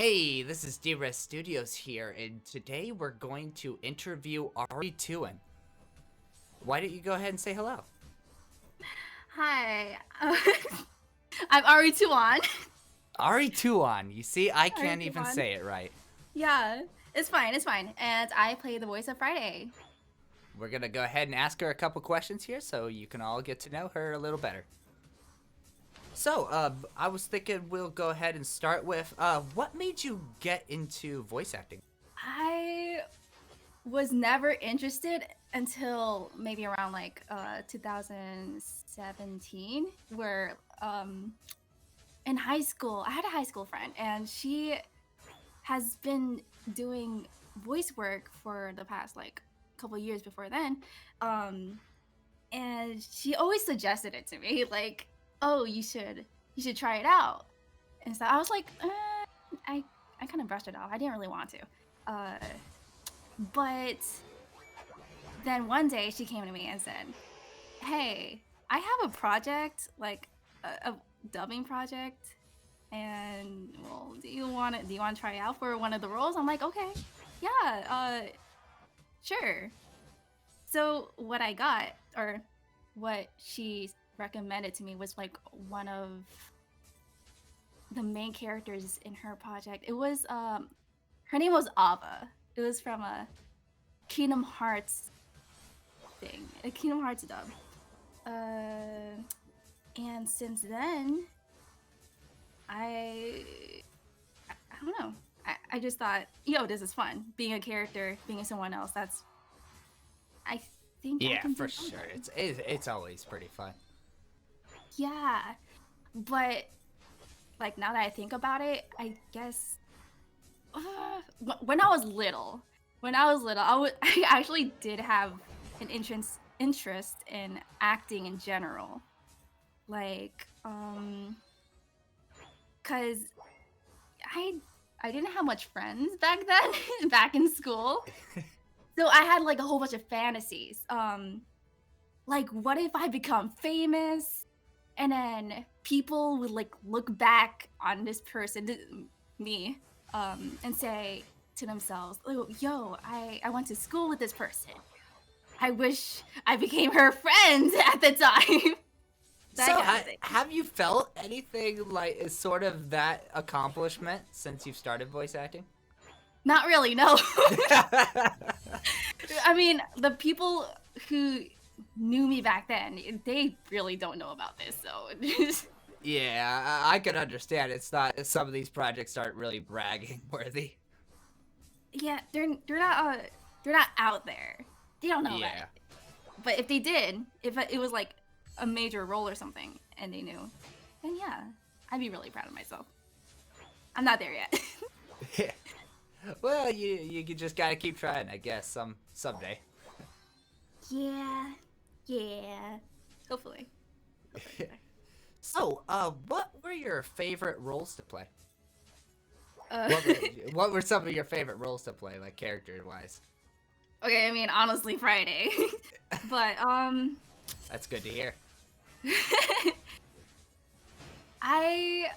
Hey, this is D-Res Studios here, and today we're going to interview Arituan. Why don't you go ahead and say hello? Hi, I'm Arituan. Arituan, you see, I can't even Arituan. say it right. Yeah, it's fine. And I play the voice of Friday. We're gonna go ahead and ask her a couple questions here so you can all get to know her a little better. So, I was thinking we'll go ahead and start with, what made you get into voice acting? I was never interested until maybe around 2017, where in high school I had a high school friend, and she has been doing voice work for the past couple years before then. Um, and she always suggested it to me, like, "Oh, you should try it out." And so I was like, I kind of brushed it off. I didn't really want to. Uh, but then one day she came to me and said, "Hey, I have a project, like a dubbing project, and well, do you want to try out for one of the roles?" I'm like, "Okay, yeah, sure." So what I got, or what she recommended to me, was like one of the main characters in her project. It was her name was Ava. It was from a Kingdom Hearts thing, a Kingdom Hearts dub. Uh, and since then, I I don't know. I just thought, this is fun. Being a character, being someone else. I think I Yeah, can for do sure. something. It's always pretty fun. Yeah, but like now that I think about it, I guess when I was little, I actually did have an interest in acting in general. Like, cause I I didn't have much friends back then, back in school. So I had like a whole bunch of fantasies. Like, what if I become famous, and then people would like look back on this person, me, and say to themselves, "Oh, yo, I went to school with this person. I wish I became her friend at the time." So, That kind of thing. have you felt anything like is sort of that accomplishment since you've started voice acting? Not really, no. I mean, the people who knew me back then, they really don't know about this, so Yeah, I can understand. It's not. Some of these projects aren't really bragging worthy. yeah, they're not out there. They don't know about Yeah. it. But if they did, if it was like a major role or something, and they knew, then yeah, I'd be really proud of myself. I'm not there yet. Well, you just gotta keep trying, I guess. Someday. Yeah, yeah. Hopefully. Hopefully. So, what were your favorite roles to play? Uh, What were some of your favorite roles to play, like character wise? okay, I mean, honestly, Friday. But That's good to hear. I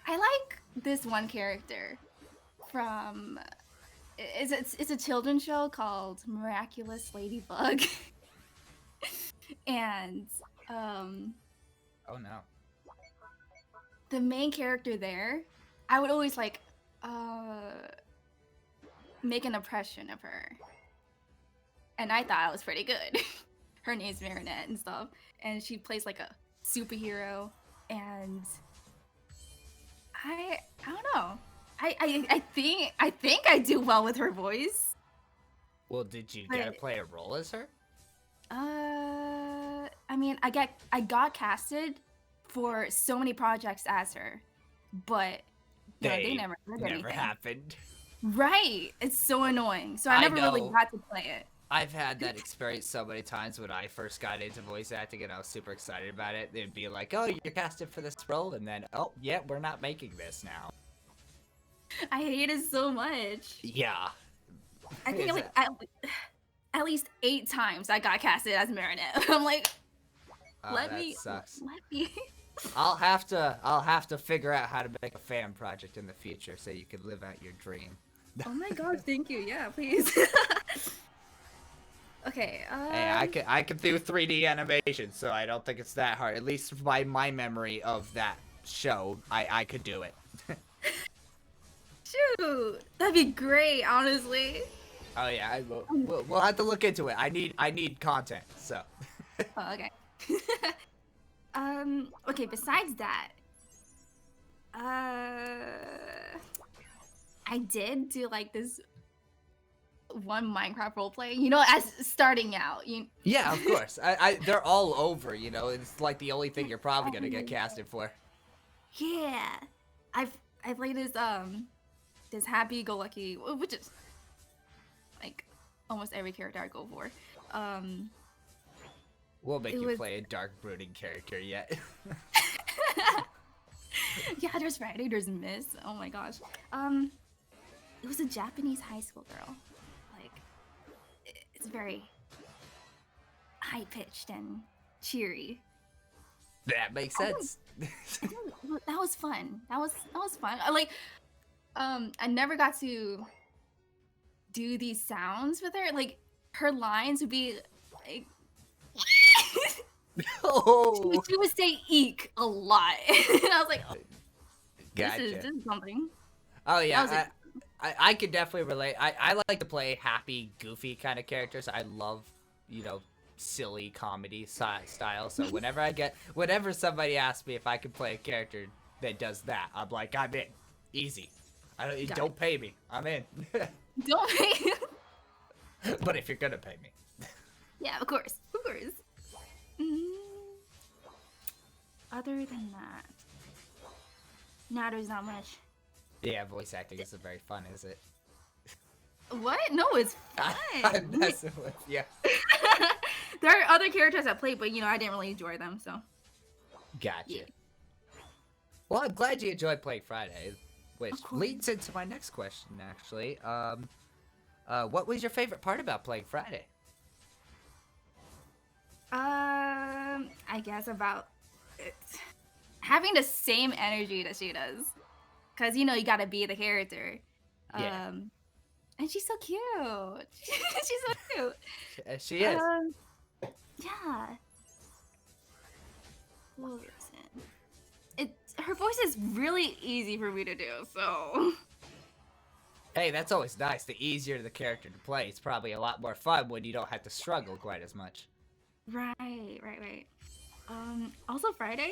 I like this one character from it's a children's show called Miraculous Ladybug. And um Oh no. the main character there, I would always like uh make an impression of her. And I thought I was pretty good. Her name's Marinette and stuff. And she plays like a superhero, and I don't know. I think I do well with her voice. Well, did you get to But play a role as her? I mean, I got casted for so many projects as her, but they They never did never anything. happened. Right. It's so annoying. So I I never really know. got to play it. I've had that experience so many times when I first got into voice acting and I was super excited about it. They'd be like, "Oh, you're casted for this role," and then, "Oh, yeah, we're not making this now." I hate it so much. Yeah. I think Is like that- at least 8 times I got casted as Marinette. I'm like, Oh, let that me sucks. let me I'll have to figure out how to make a fan project in the future so you can live out your dream. Oh my gosh, thank you. Yeah, please. Okay. Hey, I can do 3D animation, so I don't think it's that hard. At least by my memory of that show, I could do it. Shoot, that'd be great, honestly. Oh yeah, we'll have to look into it. I need content, so. Oh, okay. Okay, besides that, I did do like this one Minecraft roleplay, as starting out. Yeah, of course. They're all over. It's like the only thing you're probably gonna get casted for. Yeah, I played this happy-go-lucky, which is like almost every character I go for. We'll make It you was- play a dark brooding character yet. Yeah, there's Friday, there's Miss. Oh my gosh. It was a Japanese high school girl. Like, it's very high pitched and cheery. That makes sense. That was fun. That was fun. I never got to do these sounds with her. Like, her lines would be like. Oh, She would say "eek" a lot, and I was like, "Oh, gotcha. this is something." Oh yeah, That I could definitely relate. I like to play happy, goofy kind of characters. I love, silly comedy style. So whenever somebody asks me if I can play a character that does that, I'm like, I'm in. Easy. Don't pay me. I'm in. Don't pay. But if you're gonna pay me. Yeah, of course. Mm, Other than that, no, there's not much. Yeah, voice acting isn't very fun, is it? What? No, it's I'm fun. messing with you. There are other characters I played, but I didn't really enjoy them. So Gotcha. Yeah. Well, I'm glad you enjoyed playing Friday, which Of course. leads into my next question, actually. What was your favorite part about playing Friday? I guess about it. Having the same energy that she does, cause you gotta be the character. Yeah. And she's so cute. She's so cute. She is. Yeah. Well, listen. Her voice is really easy for me to do, so. Hey, that's always nice. The easier the character to play, it's probably a lot more fun when you don't have to struggle quite as much. Right. Also Friday,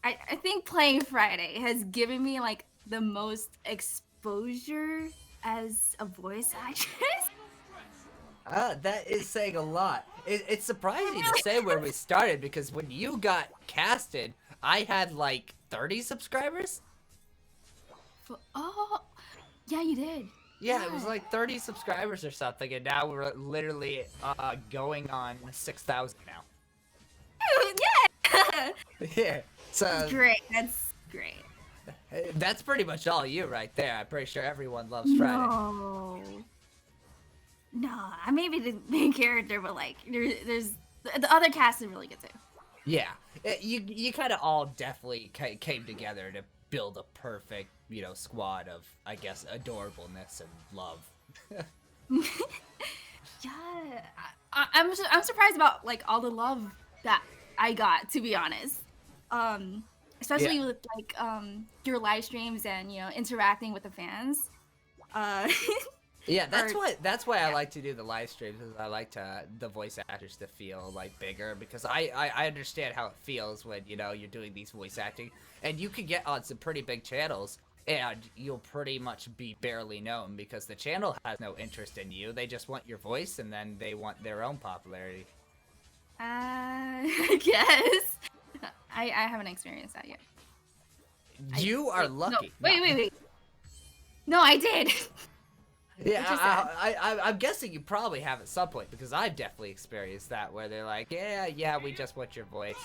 I think playing Friday has given me like the most exposure as a voice actress. That is saying a lot. It's surprising to say where we started because when you got casted, I had like 30 subscribers. Oh, yeah, you did. Yeah, it was like 30 subscribers or something, and now we're literally going on 6,000 now. Yeah. Yeah, so Great. That's great. that's pretty much all you right there. I'm pretty sure everyone loves Friday. No, I may be the main character, but like there's the other cast is really good too. Yeah, you kind of all definitely came together to build a perfect, squad of, I guess, adorableness and love. Yeah, I'm surprised about like all the love that I got, to be honest. Especially Yeah. with like your live streams and interacting with the fans. Yeah, that's Or- why I like to do the live streams. Is I like the voice actors to feel like bigger because I understand how it feels when you're doing these voice acting and you can get on some pretty big channels and you'll pretty much be barely known because the channel has no interest in you. They just want your voice and then they want their own popularity. I guess I haven't experienced that yet. You are lucky. No, wait. No, I did. Yeah, Which is sad. I'm guessing you probably have at some point because I've definitely experienced that where they're like, yeah, we just want your voice.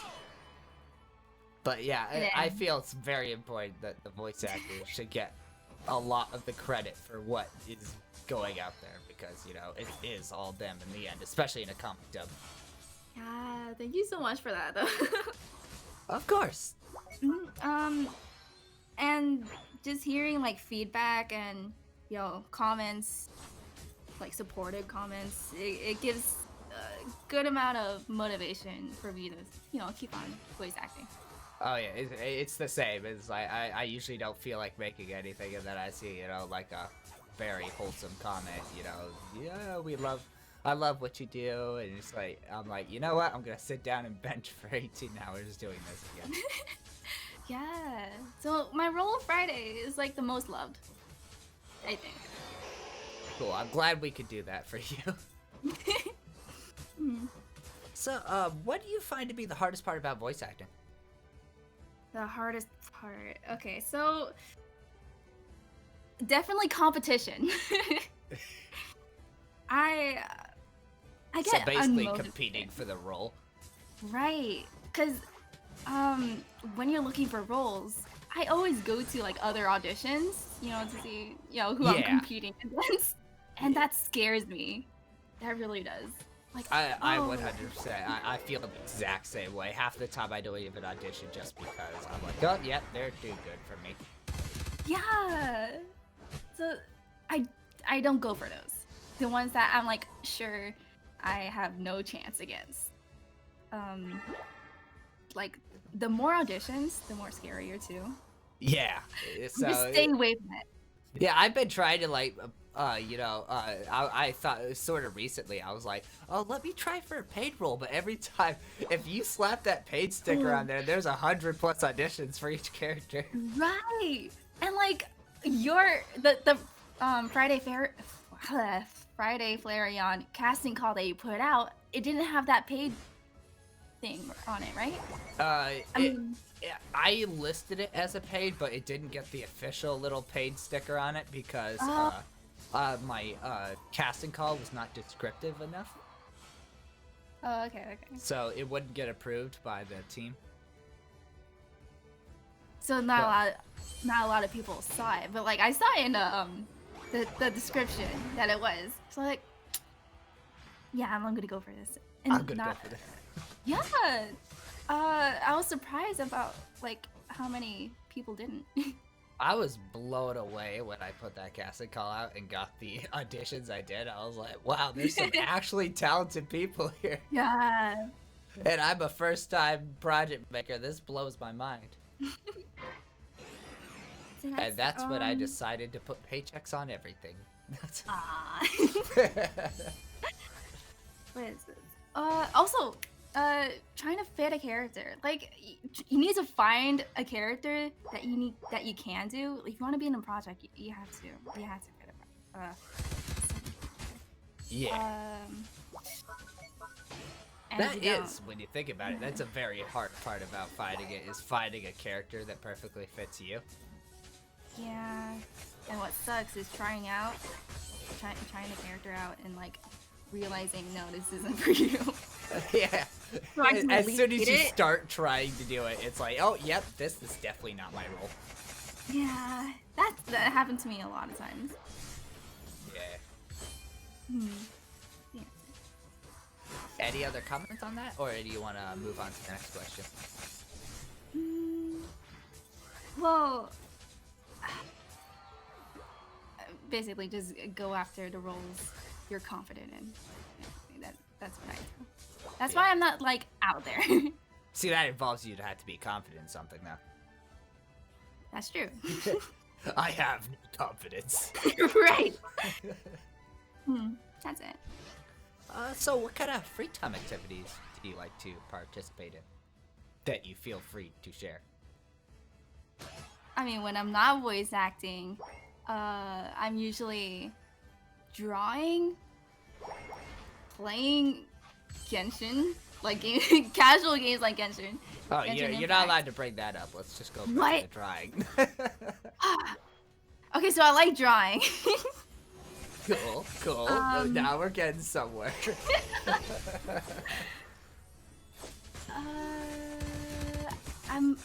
But yeah, I feel it's very important that the voice actors should get a lot of the credit for what is going out there because, it is all them in the end, especially in a comic dub. Yeah, thank you so much for that, though. Of course. And just hearing like feedback and comments, like supportive comments, it gives a good amount of motivation for me to keep on voice acting. Oh yeah, it's the same. It's like I usually don't feel like making anything, and then I see like a very wholesome comment. Yeah, I love what you do, and it's like I'm like, you know what? I'm gonna sit down and bench for 18 hours doing this again. Yeah. So my role of Friday is like the most loved, I think. Cool. I'm glad we could do that for you. So, what do you find to be the hardest part about voice acting? The hardest part. Okay, so definitely competition. I I So get basically unmotivated. competing for the role. Right, because when you're looking for roles, I always go to like other auditions, to see who I'm Yeah. competing against, and that scares me. That really does. Like, I oh, 100%. I feel the exact same way. Half the time I don't even audition just because I'm like, oh, yep, they're too good for me. yeah. So I don't go for those. The ones that I'm like sure I have no chance against. Like the more auditions, the more scarier too. Yeah. Just So stay away from it. yeah, I've been trying to like, I thought sort of recently I was like, oh, let me try for a paid role, but every time if you slap that paid sticker on there's 100+ auditions for each character. Right. And like the Friday Flareon casting call that you put out, it didn't have that paid thing on it, right? I listed it as a paid, but it didn't get the official little paid sticker on it because my casting call was not descriptive enough. Oh, okay. So it wouldn't get approved by the team. So not a lot of people saw it, but like I saw it in the description that it was. So like, yeah, I'm gonna go for this. And I'm gonna go for this. Yeah. I was surprised about like how many people didn't. I was blown away when I put that casting call out and got the auditions I did. I was like, wow, there's some actually talented people here. Yeah. And I'm a first-time project maker. This blows my mind. And that's when I decided to put paychecks on everything. What is this? Also, trying to fit a character. Like, you need to find a character that you can do. If you want to be in a project, you have to fit a Yeah. That is, when you think about it, that's a very hard part about finding it, is finding a character that perfectly fits you. Yeah. And what sucks is trying a character out and like realizing, no, this isn't for you. Yeah. As soon as you start trying to do it, it's like, oh, yep, this is definitely not my role. Yeah, that happened to me a lot of times. Yeah. Yeah. Any other comments on that, or do you want to move on to the next question? Well, basically, just go after the roles you're confident in. That's what I do. That's why I'm not like out there. See, that involves you to have to be confident in something, though. That's true. I have no confidence. Right. That's it. So what kind of free time activities do you like to participate in that you feel free to share? I mean, when I'm not voice acting, I'm usually drawing, playing Genshin, like casual games like Genshin. Oh, Genshin you're not allowed to bring that up. Let's just go back to the drawing. Okay, so I like drawing. Cool. Now we're getting somewhere. I'm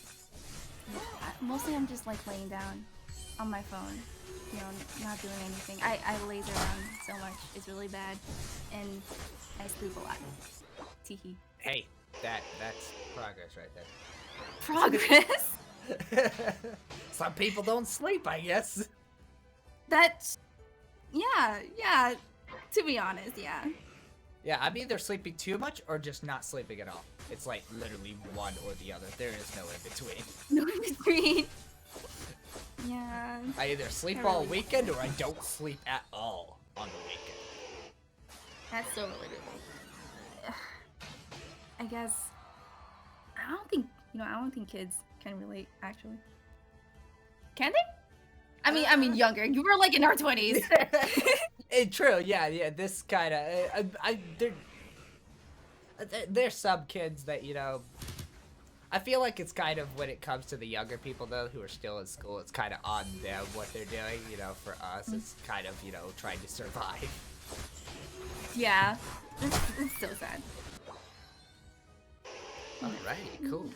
just like laying down on my phone, not doing anything. I laze around so much, it's really bad, and I sleep a lot. Teehee. Hey, that's progress right there. Progress? Some people don't sleep, I guess. That's yeah. To be honest, yeah. Yeah, I'm either sleeping too much or just not sleeping at all. It's like literally one or the other. There is no in between. No in between. Yeah. I either sleep I all really- weekend or I don't sleep at all on the weekend. That's so relatable. I guess I don't think kids can relate actually. Can they? I mean younger. You were like in our 20s. True, yeah. This kind of, there's some kids that I feel like it's kind of when it comes to the younger people though who are still in school, it's kind of on them what they're doing. For us, it's kind of trying to survive. Yeah. It's so sad. Alrighty, cool.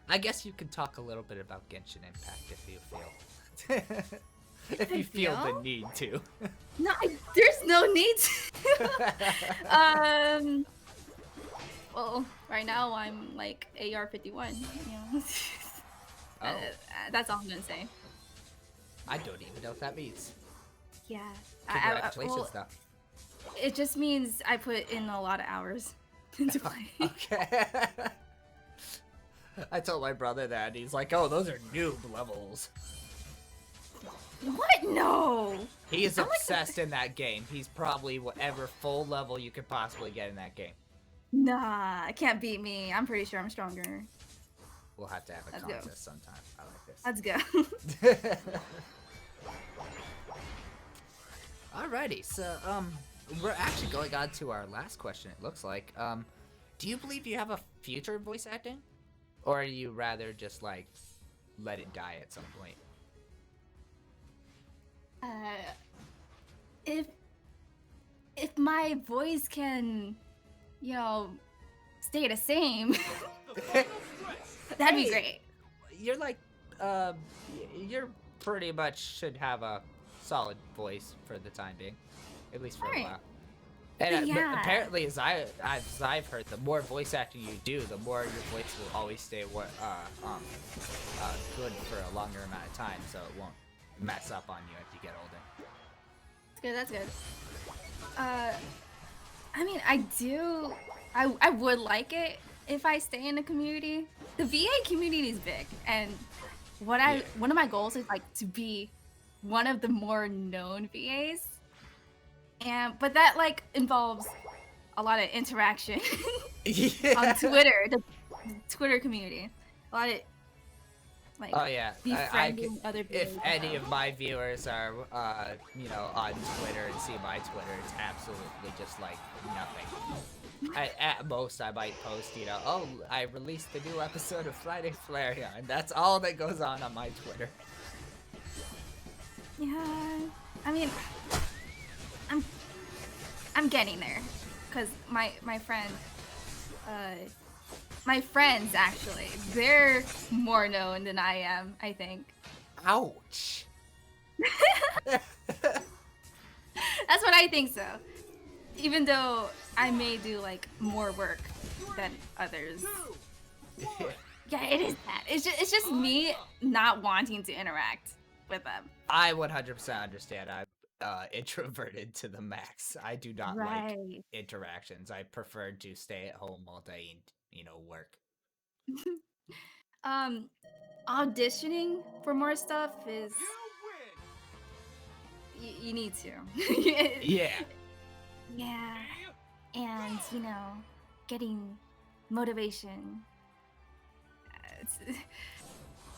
I guess you could talk a little bit about Genshin Impact if you feel. If you feel the need to. No, there's no need to. Well, right now I'm like AR-51, Oh. That's all I'm gonna say. I don't even know what that means. Yeah. Congratulations, though. It just means I put in a lot of hours into play. Okay. I told my brother that, and he's like, oh, those are noob levels. What? No! He is I'm like- obsessed in that game. He's probably whatever full level you could possibly get in that game. Nah, it can't beat me. I'm pretty sure I'm stronger. We'll have to have a Let's go. contest sometime. I like this. Let's go. Alrighty, so we're actually going on to our last question. It looks like, do you believe you have a future in voice acting, or are you rather just like let it die at some point? If my voice can, stay the same, that'd be Hey, great. You're like, you're pretty much should have a solid voice for the time being, at least for a Alright. while. And but Yeah. apparently, as I've heard, the more voice acting you do, the more your voice will always stay good for a longer amount of time, so it won't mess up on you as you get older. That's good. I mean, I would like it if I stay in the community. The VA community is big, and one of my goals is like to be one of the more known VAs. But that like involves a lot of interaction on Twitter, the Twitter community. A lot of like Oh yeah, befriending other VAs. if any of my viewers are, on Twitter and see my Twitter, it's absolutely just like nothing. At most, I might post, oh, I released the new episode of Friday Flareon. That's all that goes on my Twitter. Yeah, I mean, I'm getting there, cause my friends actually, they're more known than I am, I think. Ouch. That's what I think so. Even though I may do like more work than others. Yeah, it is that. It's just me not wanting to interact with them. I 100% understand. I'm introverted to the max. I do not like Right. interactions. I prefer to stay at home all day and, work. Auditioning for more stuff is you need to. Yeah. Yeah. And, getting motivation.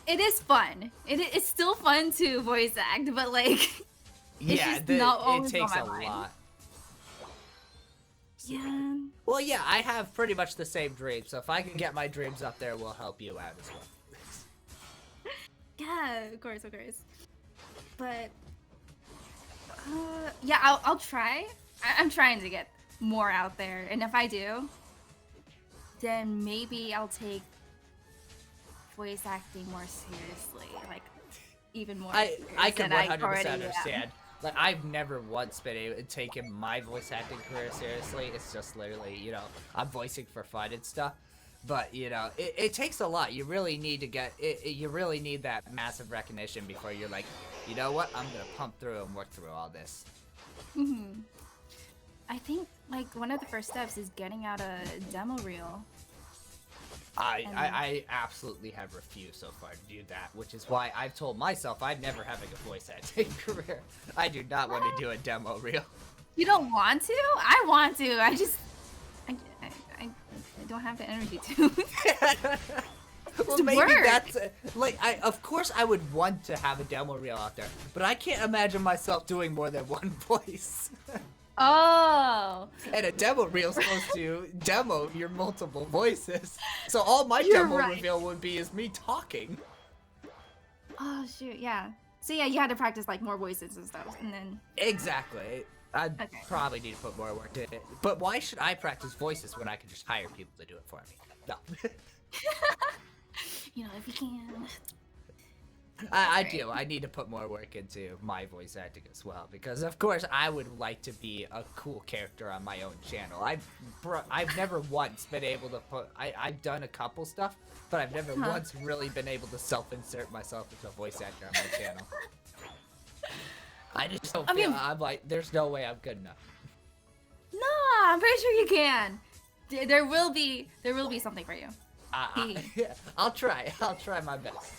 It is fun. It's still fun to voice act, but like, it's Yeah, just not it always takes on a my mind. lot. Yeah. Well, yeah, I have pretty much the same dream, so if I can get my dreams up there, we'll help you out as well. Yeah, of course. But, yeah, I'll try. I'm trying to get more out there, and if I do, then maybe I'll take voice acting more seriously, like even more. I serious can than 100% already am. understand. Like, I've never once been able to take my voice acting career seriously. It's just literally, I'm voicing for fun and stuff. But you know, it takes a lot. You really need to get it. You really need that massive recognition before you're like, you know what? I'm gonna pump through and work through all this. Hmm. I think like one of the first steps is getting out a demo reel. I absolutely have refused so far to do that, which is why I've told myself I'm never having a voice acting career. I do not want to do a demo reel. You don't want to? I want to. I just I don't have the energy to. Well, maybe work. that's like of course I would want to have a demo reel out there, but I can't imagine myself doing more than one voice. Oh. And a demo reel is supposed to demo your multiple voices. So all my You're demo right. reveal would be is me talking. Oh shoot, yeah. So yeah, you had to practice like more voices and stuff, and then. Exactly. I Okay. probably need to put more work into it. But why should I practice voices when I can just hire people to do it for me? No. You know, if you can. I do. I need to put more work into my voice acting as well, because of course I would like to be a cool character on my own channel. I've never once been able to I've done a couple stuff, but I've never once really been able to self-insert myself as a voice actor on my channel. I just don't feel, I'm like, there's no way I'm good enough. No, I'm pretty sure you can. There will be something for you. I'll try my best.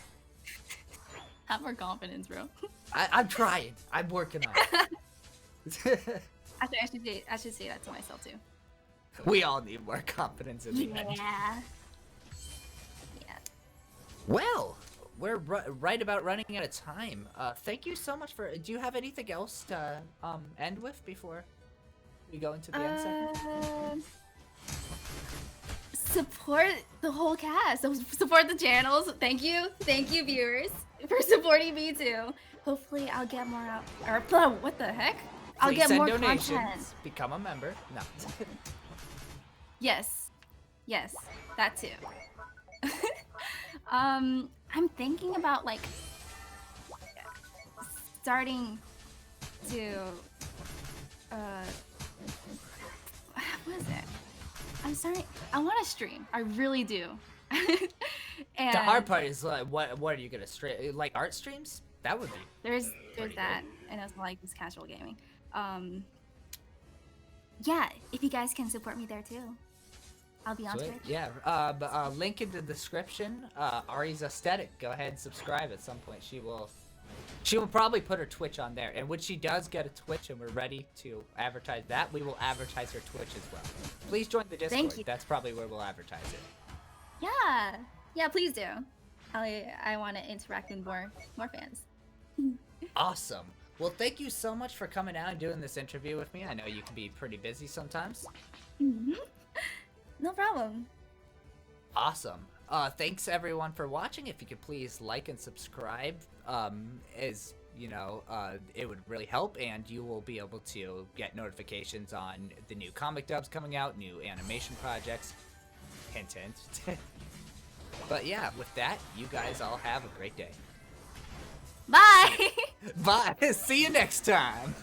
Have more confidence, bro. I'm trying. I'm working on it. Actually, I should say that to myself too. We all need more confidence in the end. Yeah. Yeah. Well, we're right about running out of time. Thank you so much for. Do you have anything else to end with before we go into the end segment? Support the whole cast. Support the channels. Thank you, viewers, for supporting me too. Hopefully, I'll get more out. Or what the heck? I'll Please get send more donations. content. Become a member. No. Yes, that too. I'm thinking about like starting to what is it? I want to stream. I really do. And The hard part is like, what are you gonna stream? Like art streams? That would be. there's pretty that, and it's like this casual gaming. Yeah, if you guys can support me there too, I'll be on Sweet. Twitch. Yeah. Link in the description. Ari's aesthetic. Go ahead and subscribe at some point. She will probably put her Twitch on there, and when she does get a Twitch and we're ready to advertise that, we will advertise her Twitch as well. Please join the Discord. Thank you. That's probably where we'll advertise it. Yeah, please do. I want to interact with more fans. Awesome. Well, thank you so much for coming out and doing this interview with me. I know you can be pretty busy sometimes. No problem. Awesome. Thanks everyone for watching. If you could please like and subscribe, as you know, it would really help, and you will be able to get notifications on the new comic dubs coming out, new animation projects. Hint, hint. But yeah, with that, you guys all have a great day. Bye. Bye. See you next time.